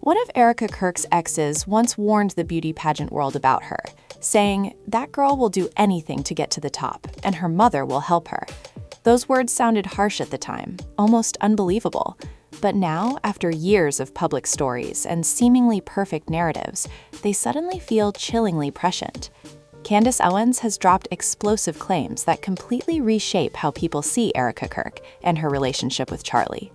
One of Erika Kirk's exes once warned the beauty pageant world about her, saying, "That girl will do anything to get to the top, and her mother will help her." Those words sounded harsh at the time, almost unbelievable. But now, after years of public stories and seemingly perfect narratives, they suddenly feel chillingly prescient. Candace Owens has dropped explosive claims that completely reshape how people see Erika Kirk and her relationship with Charlie.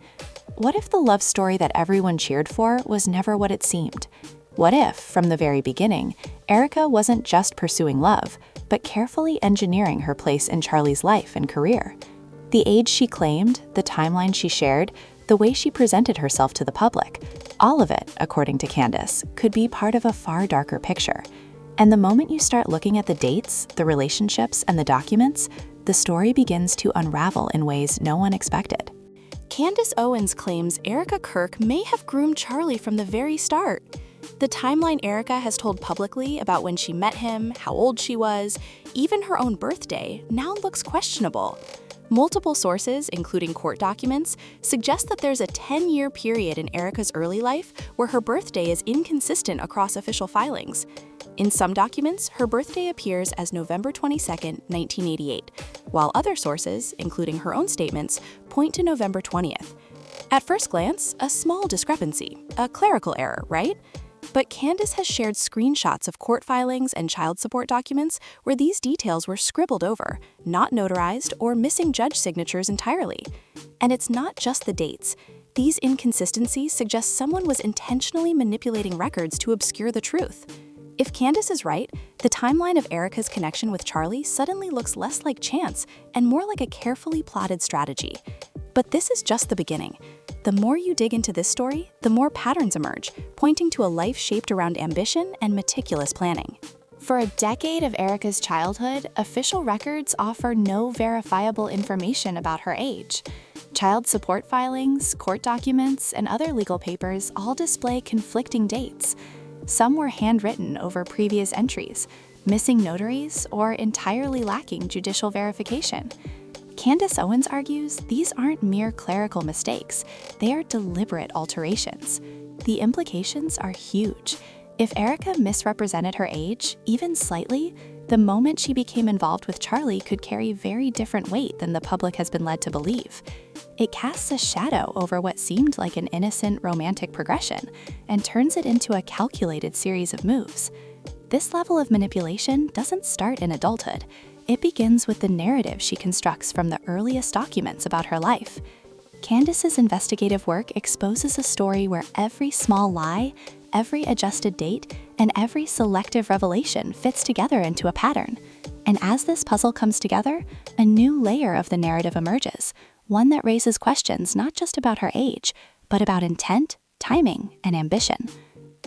What if the love story that everyone cheered for was never what it seemed? What if, from the very beginning, Erika wasn't just pursuing love, but carefully engineering her place in Charlie's life and career? The age she claimed, the timeline she shared, the way she presented herself to the public, all of it, according to Candace, could be part of a far darker picture. And the moment you start looking at the dates, the relationships, and the documents, the story begins to unravel in ways no one expected. Candace Owens claims Erika Kirk may have groomed Charlie from the very start. The timeline Erika has told publicly about when she met him, how old she was, even her own birthday, now looks questionable. Multiple sources, including court documents, suggest that there's a 10-year period in Erika's early life where her birthday is inconsistent across official filings. In some documents, her birthday appears as November 22, 1988, while other sources, including her own statements, point to November 20th. At first glance, a small discrepancy, a clerical error, right? But Candace has shared screenshots of court filings and child support documents where these details were scribbled over, not notarized, or missing judge signatures entirely. And it's not just the dates. These inconsistencies suggest someone was intentionally manipulating records to obscure the truth. If Candace is right, the timeline of Erika's connection with Charlie suddenly looks less like chance and more like a carefully plotted strategy. But this is just the beginning. The more you dig into this story, the more patterns emerge, pointing to a life shaped around ambition and meticulous planning. For a decade of Erika's childhood, official records offer no verifiable information about her age. Child support filings, court documents, and other legal papers all display conflicting dates. Some were handwritten over previous entries, missing notaries, or entirely lacking judicial verification. Candace Owens argues these aren't mere clerical mistakes, they are deliberate alterations. The implications are huge. If Erika misrepresented her age, even slightly, the moment she became involved with Charlie could carry very different weight than the public has been led to believe. It casts a shadow over what seemed like an innocent romantic progression and turns it into a calculated series of moves. This level of manipulation doesn't start in adulthood. It begins with the narrative she constructs from the earliest documents about her life. Candace's investigative work exposes a story where every small lie, every adjusted date, and every selective revelation fits together into a pattern. And as this puzzle comes together, a new layer of the narrative emerges, one that raises questions not just about her age, but about intent, timing, and ambition.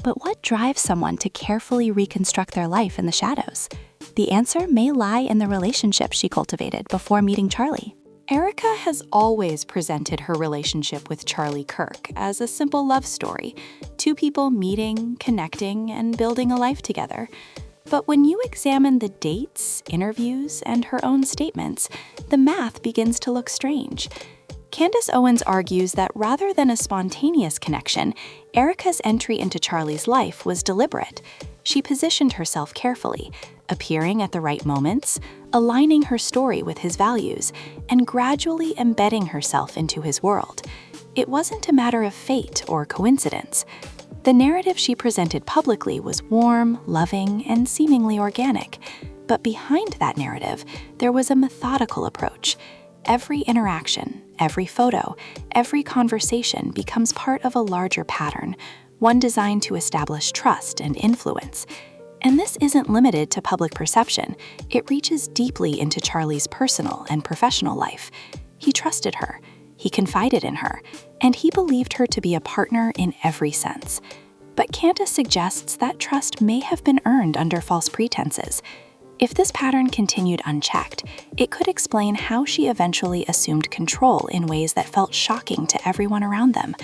But what drives someone to carefully reconstruct their life in the shadows? The answer may lie in the relationship she cultivated before meeting Charlie. Erika has always presented her relationship with Charlie Kirk as a simple love story, two people meeting, connecting, and building a life together. But when you examine the dates, interviews, and her own statements, the math begins to look strange. Candace Owens argues that rather than a spontaneous connection, Erika's entry into Charlie's life was deliberate. She positioned herself carefully, appearing at the right moments, aligning her story with his values, and gradually embedding herself into his world. It wasn't a matter of fate or coincidence. The narrative she presented publicly was warm, loving, and seemingly organic. But behind that narrative, there was a methodical approach. Every interaction, every photo, every conversation becomes part of a larger pattern, one designed to establish trust and influence. And this isn't limited to public perception. It reaches deeply into Charlie's personal and professional life. He trusted her, he confided in her, and he believed her to be a partner in every sense. But Candace suggests that trust may have been earned under false pretenses. If this pattern continued unchecked, it could explain how she eventually assumed control in ways that felt shocking to everyone around them.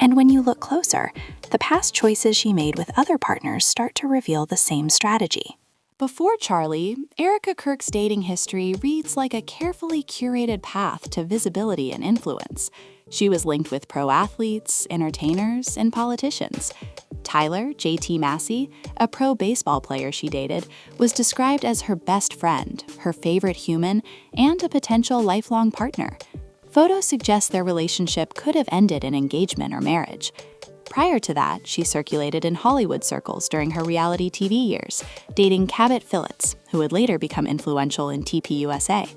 And when you look closer, the past choices she made with other partners start to reveal the same strategy. Before Charlie, Erika Kirk's dating history reads like a carefully curated path to visibility and influence. She was linked with pro athletes, entertainers, and politicians. Tyler, JT Massey, a pro baseball player she dated, was described as her best friend, her favorite human, and a potential lifelong partner. Photos suggest their relationship could have ended in engagement or marriage. Prior to that, she circulated in Hollywood circles during her reality TV years, dating Cabot Phillips, who would later become influential in TPUSA.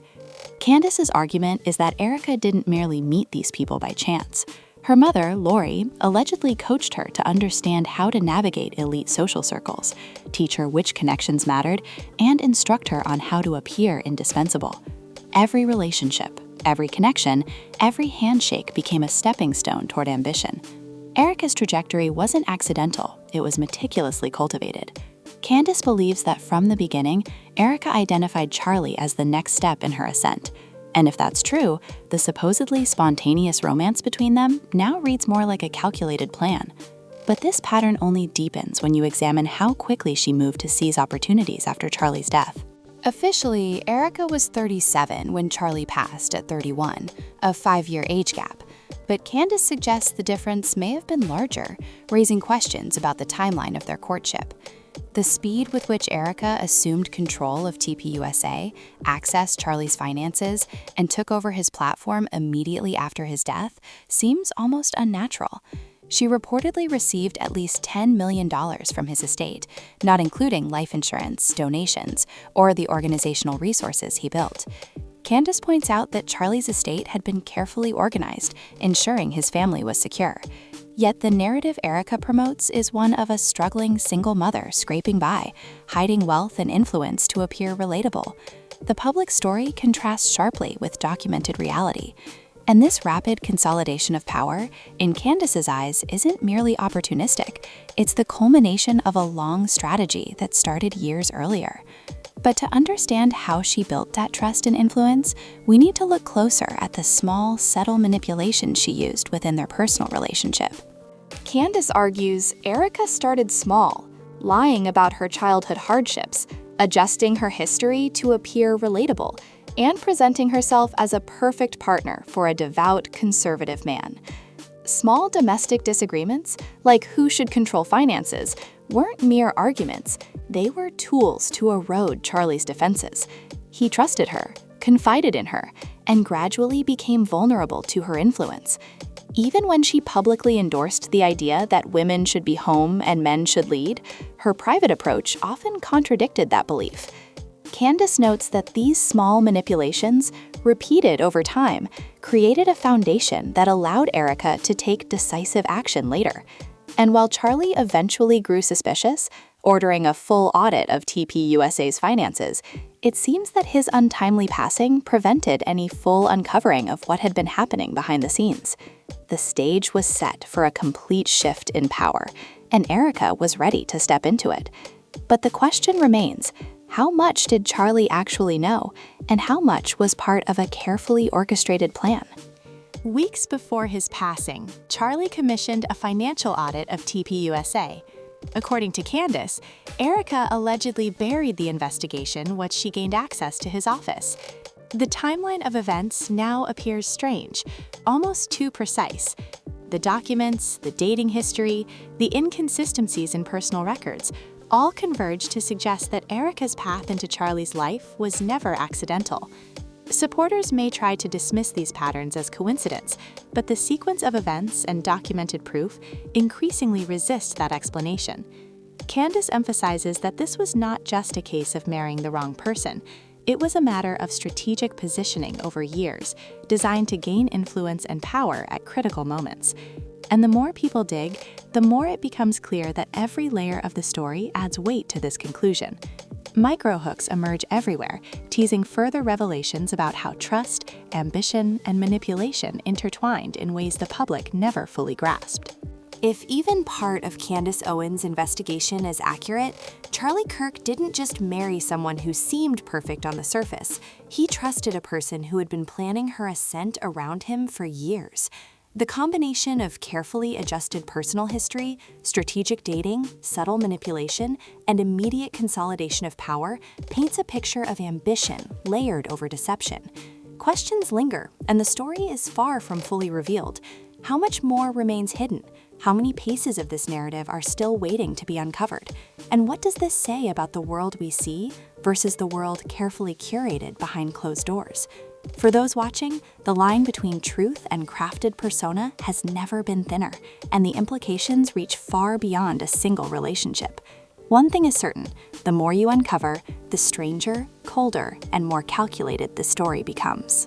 Candace's argument is that Erika didn't merely meet these people by chance. Her mother, Lori, allegedly coached her to understand how to navigate elite social circles, teach her which connections mattered, and instruct her on how to appear indispensable. Every relationship, every connection, every handshake became a stepping stone toward ambition. Erika's trajectory wasn't accidental, it was meticulously cultivated. Candace believes that from the beginning, Erika identified Charlie as the next step in her ascent. And if that's true, the supposedly spontaneous romance between them now reads more like a calculated plan. But this pattern only deepens when you examine how quickly she moved to seize opportunities after Charlie's death. Officially, Erika was 37 when Charlie passed at 31, a 5-year age gap. But Candace suggests the difference may have been larger, raising questions about the timeline of their courtship. The speed with which Erika assumed control of TPUSA, accessed Charlie's finances, and took over his platform immediately after his death seems almost unnatural. She reportedly received at least $10 million from his estate, not including life insurance, donations, or the organizational resources he built. Candace points out that Charlie's estate had been carefully organized, ensuring his family was secure. Yet the narrative Erika promotes is one of a struggling single mother scraping by, hiding wealth and influence to appear relatable. The public story contrasts sharply with documented reality. And this rapid consolidation of power, in Candace's eyes, isn't merely opportunistic. It's the culmination of a long strategy that started years earlier. But to understand how she built that trust and influence, we need to look closer at the small, subtle manipulations she used within their personal relationship. Candace argues Erika started small, lying about her childhood hardships, adjusting her history to appear relatable, and presenting herself as a perfect partner for a devout, conservative man. Small domestic disagreements, like who should control finances, weren't mere arguments. They were tools to erode Charlie's defenses. He trusted her, confided in her, and gradually became vulnerable to her influence. Even when she publicly endorsed the idea that women should be home and men should lead, her private approach often contradicted that belief. Candace notes that these small manipulations, repeated over time, created a foundation that allowed Erika to take decisive action later. And while Charlie eventually grew suspicious, ordering a full audit of TPUSA's finances, it seems that his untimely passing prevented any full uncovering of what had been happening behind the scenes. The stage was set for a complete shift in power, and Erika was ready to step into it. But the question remains, how much did Charlie actually know, and how much was part of a carefully orchestrated plan? Weeks before his passing, Charlie commissioned a financial audit of TPUSA. According to Candace, Erika allegedly buried the investigation once she gained access to his office. The timeline of events now appears strange, almost too precise. The documents, the dating history, the inconsistencies in personal records all converge to suggest that Erika's path into Charlie's life was never accidental. Supporters may try to dismiss these patterns as coincidence, but the sequence of events and documented proof increasingly resist that explanation. Candace emphasizes that this was not just a case of marrying the wrong person. It was a matter of strategic positioning over years, designed to gain influence and power at critical moments. And the more people dig, the more it becomes clear that every layer of the story adds weight to this conclusion. Microhooks emerge everywhere, teasing further revelations about how trust, ambition, and manipulation intertwined in ways the public never fully grasped. If even part of Candace Owens' investigation is accurate, Charlie Kirk didn't just marry someone who seemed perfect on the surface. He trusted a person who had been planning her ascent around him for years. The combination of carefully adjusted personal history, strategic dating, subtle manipulation, and immediate consolidation of power paints a picture of ambition layered over deception. Questions linger, and the story is far from fully revealed. How much more remains hidden? How many pieces of this narrative are still waiting to be uncovered? And what does this say about the world we see versus the world carefully curated behind closed doors? For those watching, the line between truth and crafted persona has never been thinner, and the implications reach far beyond a single relationship. One thing is certain, the more you uncover, the stranger, colder, and more calculated the story becomes.